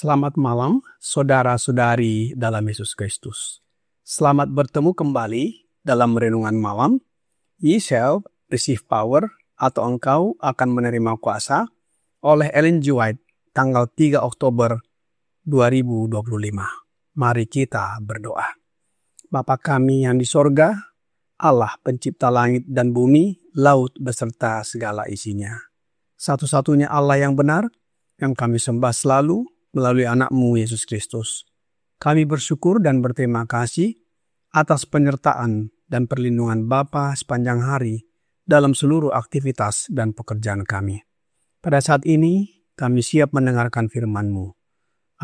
Selamat malam, saudara-saudari dalam Yesus Kristus. Selamat bertemu kembali dalam renungan malam. Ye shall receive power, atau engkau akan menerima kuasa, oleh Ellen G. White, tanggal 3 Oktober 2025. Mari kita berdoa. Bapa kami yang di sorga, Allah pencipta langit dan bumi, laut beserta segala isinya. Satu-satunya Allah yang benar, yang kami sembah selalu, melalui anak-Mu Yesus Kristus. Kami bersyukur dan berterima kasih atas penyertaan dan perlindungan Bapa sepanjang hari dalam seluruh aktivitas dan pekerjaan kami. Pada saat ini, kami siap mendengarkan firman-Mu.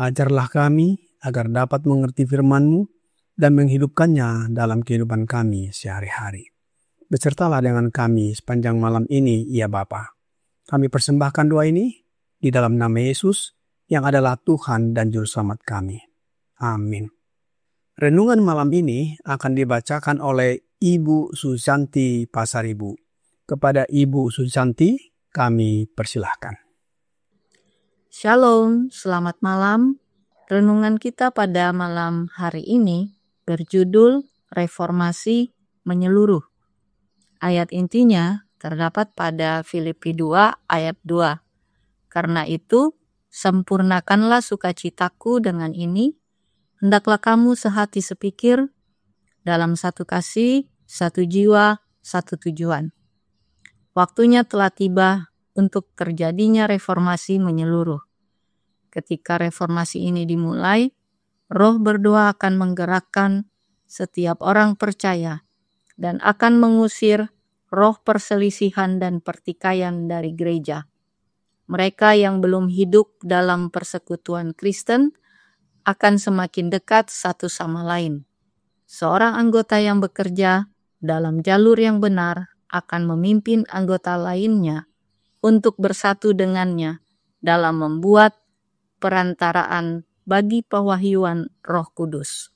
Ajarlah kami agar dapat mengerti firman-Mu dan menghidupkannya dalam kehidupan kami sehari-hari. Besertalah dengan kami sepanjang malam ini, ya Bapa. Kami persembahkan doa ini di dalam nama Yesus, yang adalah Tuhan dan Juru Selamat kami. Amin. Renungan malam ini akan dibacakan oleh Ibu Susanti Pasaribu. Kepada Ibu Susanti, kami persilahkan. Shalom, selamat malam. Renungan kita pada malam hari ini berjudul Reformasi Menyeluruh. Ayat intinya terdapat pada Filipi 2 ayat 2. Karena itu, sempurnakanlah sukacitaku dengan ini, hendaklah kamu sehati sepikir, dalam satu kasih, satu jiwa, satu tujuan. Waktunya telah tiba untuk terjadinya reformasi menyeluruh. Ketika reformasi ini dimulai, Roh berdoa akan menggerakkan setiap orang percaya dan akan mengusir roh perselisihan dan pertikaian dari gereja. Mereka yang belum hidup dalam persekutuan Kristen akan semakin dekat satu sama lain. Seorang anggota yang bekerja dalam jalur yang benar akan memimpin anggota lainnya untuk bersatu dengannya dalam membuat perantaraan bagi pewahyuan Roh Kudus.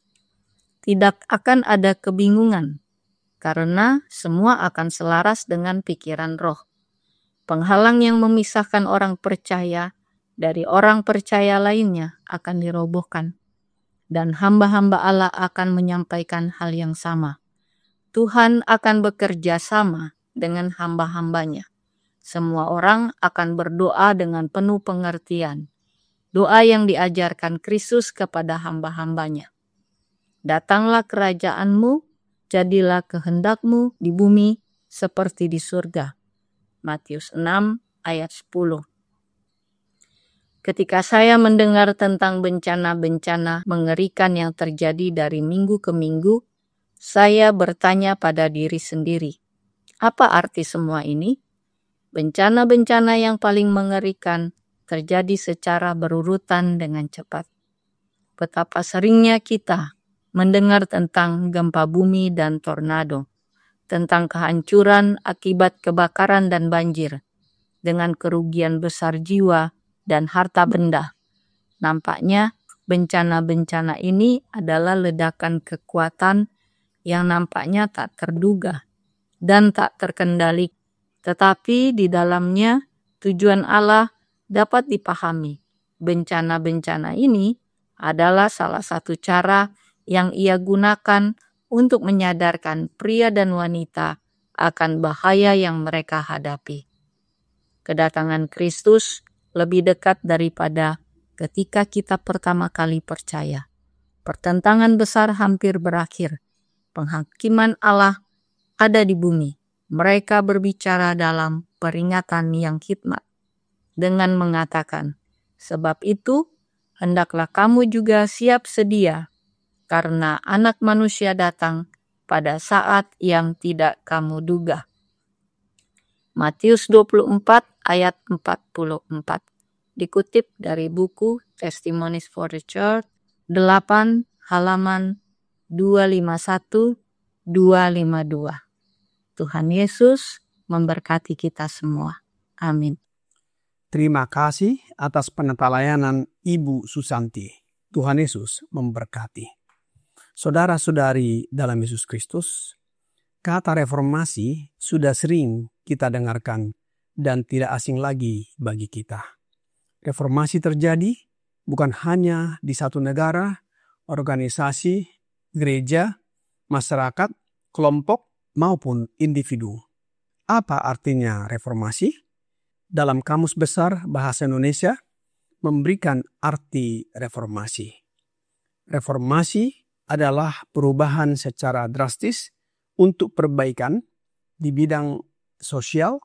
Tidak akan ada kebingungan, karena semua akan selaras dengan pikiran Roh. Penghalang yang memisahkan orang percaya dari orang percaya lainnya akan dirobohkan, dan hamba-hamba Allah akan menyampaikan hal yang sama. Tuhan akan bekerja sama dengan hamba-hambanya. Semua orang akan berdoa dengan penuh pengertian. Doa yang diajarkan Kristus kepada hamba-hambanya. Datanglah kerajaanmu, jadilah kehendakmu di bumi seperti di surga. Matius 6 ayat 10. Ketika saya mendengar tentang bencana-bencana mengerikan yang terjadi dari minggu ke minggu, saya bertanya pada diri sendiri, apa arti semua ini? Bencana-bencana yang paling mengerikan terjadi secara berurutan dengan cepat. Betapa seringnya kita mendengar tentang gempa bumi dan tornado, tentang kehancuran akibat kebakaran dan banjir, dengan kerugian besar jiwa dan harta benda. Nampaknya bencana-bencana ini adalah ledakan kekuatan yang nampaknya tak terduga dan tak terkendali, tetapi di dalamnya tujuan Allah dapat dipahami. Bencana-bencana ini adalah salah satu cara yang Ia gunakan untuk menyadarkan pria dan wanita akan bahaya yang mereka hadapi. Kedatangan Kristus lebih dekat daripada ketika kita pertama kali percaya. Pertentangan besar hampir berakhir. Penghakiman Allah ada di bumi. Mereka berbicara dalam peringatan yang hikmat. dengan mengatakan, "Sebab itu, hendaklah kamu juga siap sedia, karena Anak Manusia datang pada saat yang tidak kamu duga." Matius 24 ayat 44. Dikutip dari buku Testimonies for the Church 8 halaman 251-252. Tuhan Yesus memberkati kita semua. Amin. Terima kasih atas penelayanan Ibu Susanti. Tuhan Yesus memberkati. Saudara-saudari dalam Yesus Kristus, kata reformasi sudah sering kita dengarkan dan tidak asing lagi bagi kita. Reformasi terjadi bukan hanya di satu negara, organisasi, gereja, masyarakat, kelompok, maupun individu. Apa artinya reformasi? Dalam Kamus Besar Bahasa Indonesia memberikan arti reformasi. Reformasi adalah perubahan secara drastis untuk perbaikan di bidang sosial,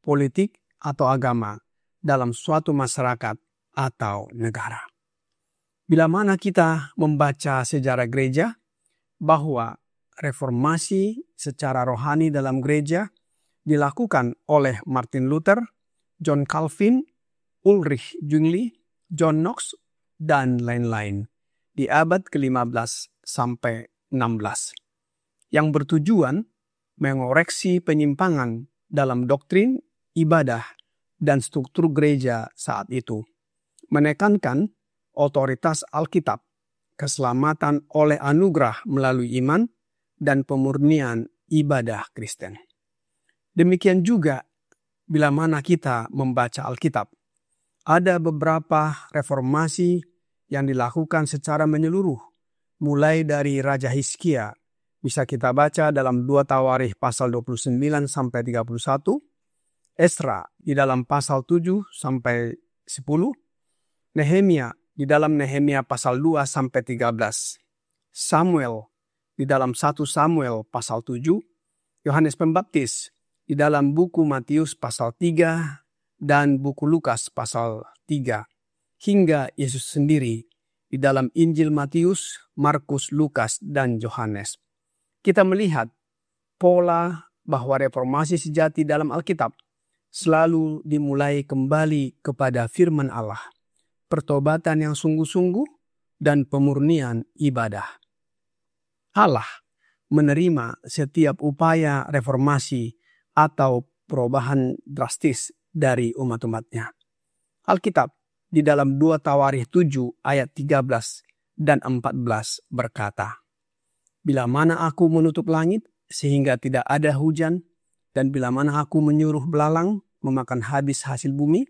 politik, atau agama dalam suatu masyarakat atau negara. Bila mana kita membaca sejarah gereja, bahwa reformasi secara rohani dalam gereja dilakukan oleh Martin Luther, John Calvin, Ulrich Zwingli, John Knox, dan lain-lain di abad ke-15 sampai 16, yang bertujuan mengoreksi penyimpangan dalam doktrin, ibadah, dan struktur gereja saat itu, menekankan otoritas Alkitab, keselamatan oleh anugerah melalui iman, dan pemurnian ibadah Kristen. Demikian juga bila mana kita membaca Alkitab, ada beberapa reformasi yang dilakukan secara menyeluruh, mulai dari Raja Hizkia, bisa kita baca dalam 2 Tawarikh pasal 29 sampai 31, Esra di dalam pasal 7 sampai 10, Nehemia di dalam Nehemia pasal 2 sampai 13, Samuel di dalam 1 Samuel pasal 7, Yohanes Pembaptis di dalam buku Matius pasal 3 dan buku Lukas pasal 3, hingga Yesus sendiri di dalam Injil Matius, Markus, Lukas, dan Yohanes. Kita melihat pola bahwa reformasi sejati dalam Alkitab selalu dimulai kembali kepada firman Allah, pertobatan yang sungguh-sungguh, dan pemurnian ibadah. Allah menerima setiap upaya reformasi atau perubahan drastis dari umat-umatnya. Alkitab di dalam 2 Tawarikh 7 ayat 13 dan 14 berkata, "Bila mana aku menutup langit sehingga tidak ada hujan, dan bila mana aku menyuruh belalang memakan habis hasil bumi,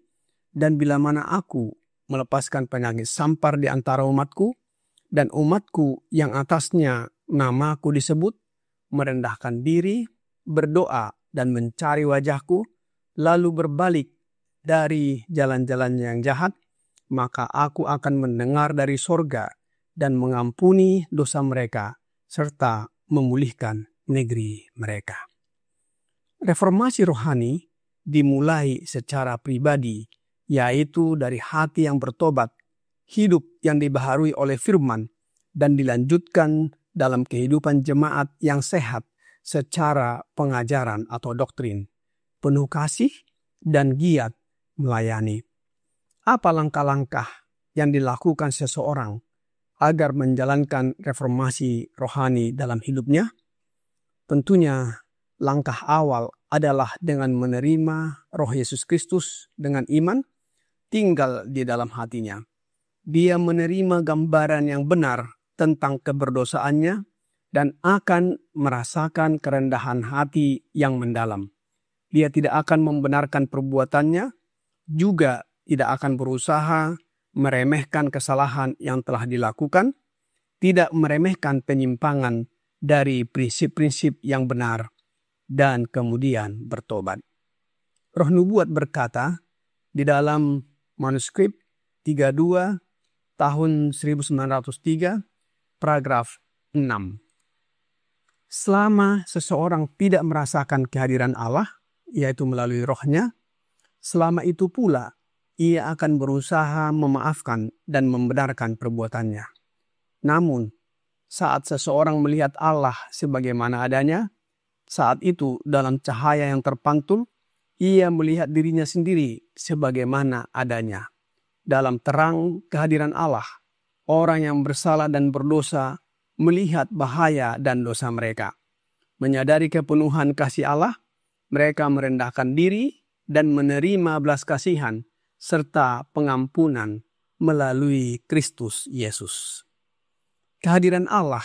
dan bila mana aku melepaskan penyakit sampar di antara umatku, dan umatku yang atasnya namaku disebut, merendahkan diri, berdoa, dan mencari wajahku, lalu berbalik dari jalan-jalannya yang jahat, maka aku akan mendengar dari sorga dan mengampuni dosa mereka, serta memulihkan negeri mereka." Reformasi rohani dimulai secara pribadi, yaitu dari hati yang bertobat, hidup yang dibaharui oleh firman, dan dilanjutkan dalam kehidupan jemaat yang sehat secara pengajaran atau doktrin, penuh kasih dan giat melayani. Apa langkah-langkah yang dilakukan seseorang agar menjalankan reformasi rohani dalam hidupnya? Tentunya langkah awal adalah dengan menerima Roh Yesus Kristus dengan iman, tinggal di dalam hatinya. Dia menerima gambaran yang benar tentang keberdosaannya dan akan merasakan kerendahan hati yang mendalam. Dia tidak akan membenarkan perbuatannya, juga tidak akan berusaha meremehkan kesalahan yang telah dilakukan, tidak meremehkan penyimpangan dari prinsip-prinsip yang benar, dan kemudian bertobat. Roh Nubuat berkata di dalam manuskrip 32 tahun 1903 paragraf 6. Selama seseorang tidak merasakan kehadiran Allah, yaitu melalui rohnya, selama itu pula ia akan berusaha memaafkan dan membenarkan perbuatannya. Namun, saat seseorang melihat Allah sebagaimana adanya, saat itu dalam cahaya yang terpantul, ia melihat dirinya sendiri sebagaimana adanya. Dalam terang kehadiran Allah, orang yang bersalah dan berdosa melihat bahaya dan dosa mereka. Menyadari kepenuhan kasih Allah, mereka merendahkan diri dan menerima belas kasihan serta pengampunan melalui Kristus Yesus. Kehadiran Allah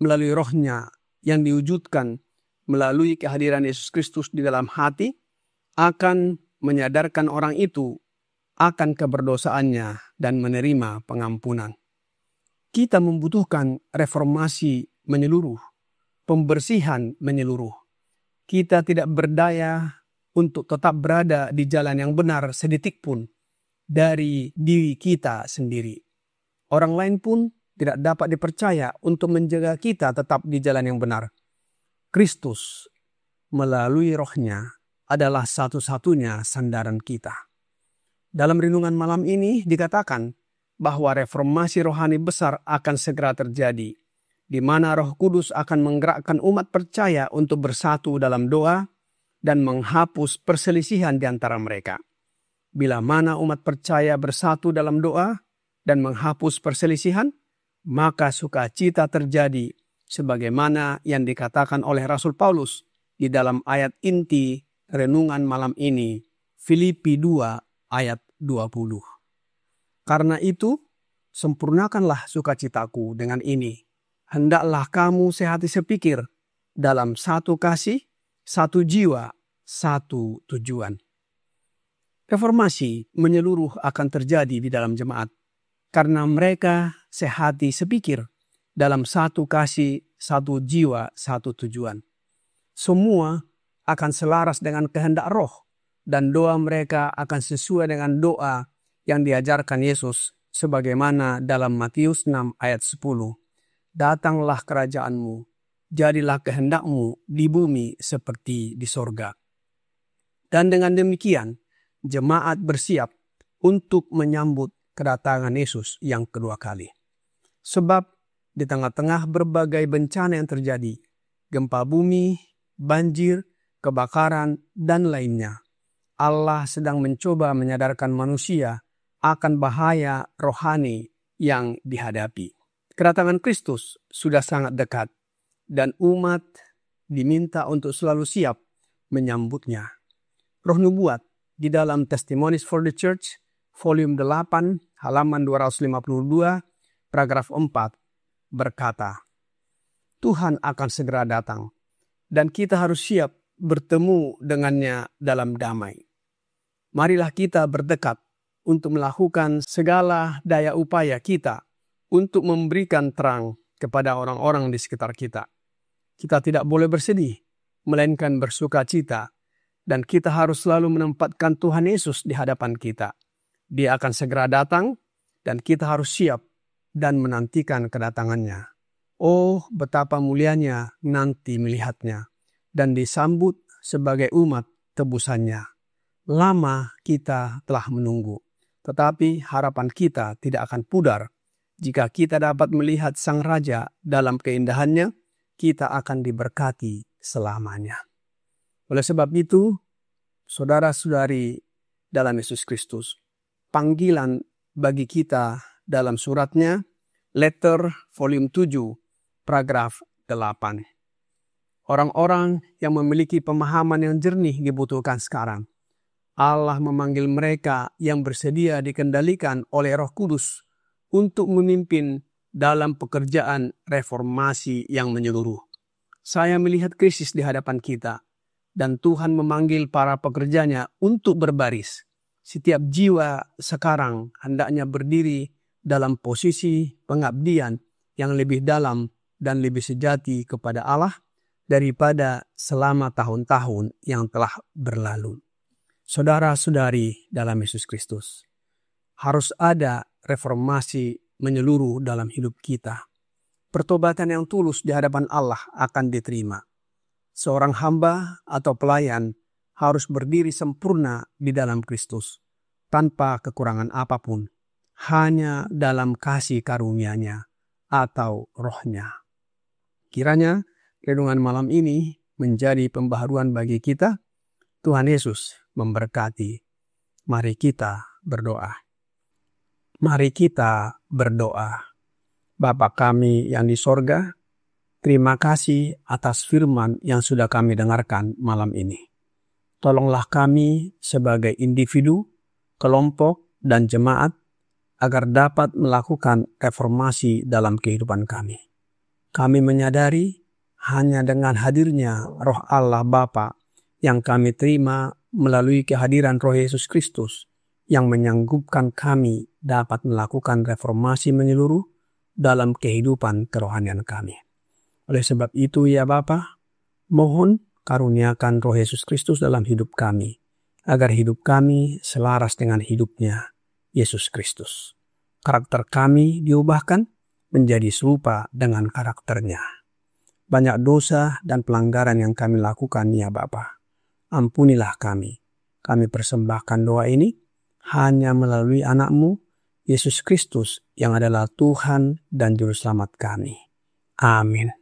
melalui Roh-Nya yang diwujudkan melalui kehadiran Yesus Kristus di dalam hati akan menyadarkan orang itu akan keberdosaannya dan menerima pengampunan. Kita membutuhkan reformasi menyeluruh, pembersihan menyeluruh. Kita tidak berdaya untuk tetap berada di jalan yang benar sedetik pun dari diri kita sendiri. Orang lain pun tidak dapat dipercaya untuk menjaga kita tetap di jalan yang benar. Kristus melalui Roh-Nya adalah satu-satunya sandaran kita. Dalam renungan malam ini dikatakan bahwa reformasi rohani besar akan segera terjadi, di mana Roh Kudus akan menggerakkan umat percaya untuk bersatu dalam doa dan menghapus perselisihan di antara mereka. Bila mana umat percaya bersatu dalam doa dan menghapus perselisihan, maka sukacita terjadi sebagaimana yang dikatakan oleh Rasul Paulus di dalam ayat inti renungan malam ini, Filipi 2 ayat 20. Karena itu, sempurnakanlah sukacitaku dengan ini. Hendaklah kamu sehati sepikir dalam satu kasih, satu jiwa, satu tujuan. Reformasi menyeluruh akan terjadi di dalam jemaat karena mereka sehati sepikir dalam satu kasih, satu jiwa, satu tujuan. Semua akan selaras dengan kehendak Roh dan doa mereka akan sesuai dengan doa yang diajarkan Yesus sebagaimana dalam Matius 6 ayat 10. Datanglah kerajaanmu, jadilah kehendakmu di bumi seperti di sorga. Dan dengan demikian, jemaat bersiap untuk menyambut kedatangan Yesus yang kedua kali. Sebab di tengah-tengah berbagai bencana yang terjadi, gempa bumi, banjir, kebakaran, dan lainnya, Allah sedang mencoba menyadarkan manusia akan bahaya rohani yang dihadapi. Kedatangan Kristus sudah sangat dekat dan umat diminta untuk selalu siap menyambutnya. Roh Nubuat di dalam Testimonies for the Church, volume 8, halaman 252, paragraf 4, berkata, Tuhan akan segera datang dan kita harus siap bertemu dengannya dalam damai. Marilah kita berdekat untuk melakukan segala daya upaya kita untuk memberikan terang kepada orang-orang di sekitar kita. Kita tidak boleh bersedih, melainkan bersuka cita, dan kita harus selalu menempatkan Tuhan Yesus di hadapan kita. Dia akan segera datang, dan kita harus siap dan menantikan kedatangannya. Oh, betapa mulianya nanti melihatnya, dan disambut sebagai umat tebusannya. Lama kita telah menunggu, tetapi harapan kita tidak akan pudar. Jika kita dapat melihat Sang Raja dalam keindahannya, kita akan diberkati selamanya. Oleh sebab itu, saudara-saudari dalam Yesus Kristus, panggilan bagi kita dalam suratnya, Letter Volume 7, paragraf 8. Orang-orang yang memiliki pemahaman yang jernih dibutuhkan sekarang. Allah memanggil mereka yang bersedia dikendalikan oleh Roh Kudus untuk memimpin dalam pekerjaan reformasi yang menyeluruh. Saya melihat krisis di hadapan kita, dan Tuhan memanggil para pekerjanya untuk berbaris. Setiap jiwa sekarang hendaknya berdiri dalam posisi pengabdian yang lebih dalam dan lebih sejati kepada Allah daripada selama tahun-tahun yang telah berlalu. Saudara-saudari dalam Yesus Kristus, harus ada reformasi menyeluruh dalam hidup kita. Pertobatan yang tulus di hadapan Allah akan diterima. Seorang hamba atau pelayan harus berdiri sempurna di dalam Kristus. tanpa kekurangan apapun, hanya dalam kasih karunia-Nya atau Roh-Nya. Kiranya renungan malam ini menjadi pembaharuan bagi kita. Tuhan Yesus memberkati. Mari kita berdoa. Mari kita berdoa. Bapa kami yang di sorga, terima kasih atas firman yang sudah kami dengarkan malam ini. Tolonglah kami sebagai individu, kelompok, dan jemaat agar dapat melakukan reformasi dalam kehidupan kami. Kami menyadari hanya dengan hadirnya Roh Allah Bapa yang kami terima melalui kehadiran Roh Yesus Kristus yang menyanggupkan kami dapat melakukan reformasi menyeluruh dalam kehidupan kerohanian kami. Oleh sebab itu ya Bapa, mohon karuniakan Roh Yesus Kristus dalam hidup kami, agar hidup kami selaras dengan hidupnya Yesus Kristus. Karakter kami diubahkan menjadi serupa dengan karakternya. Banyak dosa dan pelanggaran yang kami lakukan ya Bapa. Ampunilah kami. Kami persembahkan doa ini hanya melalui anak-Mu, Yesus Kristus yang adalah Tuhan dan Juru Selamat kami. Amin.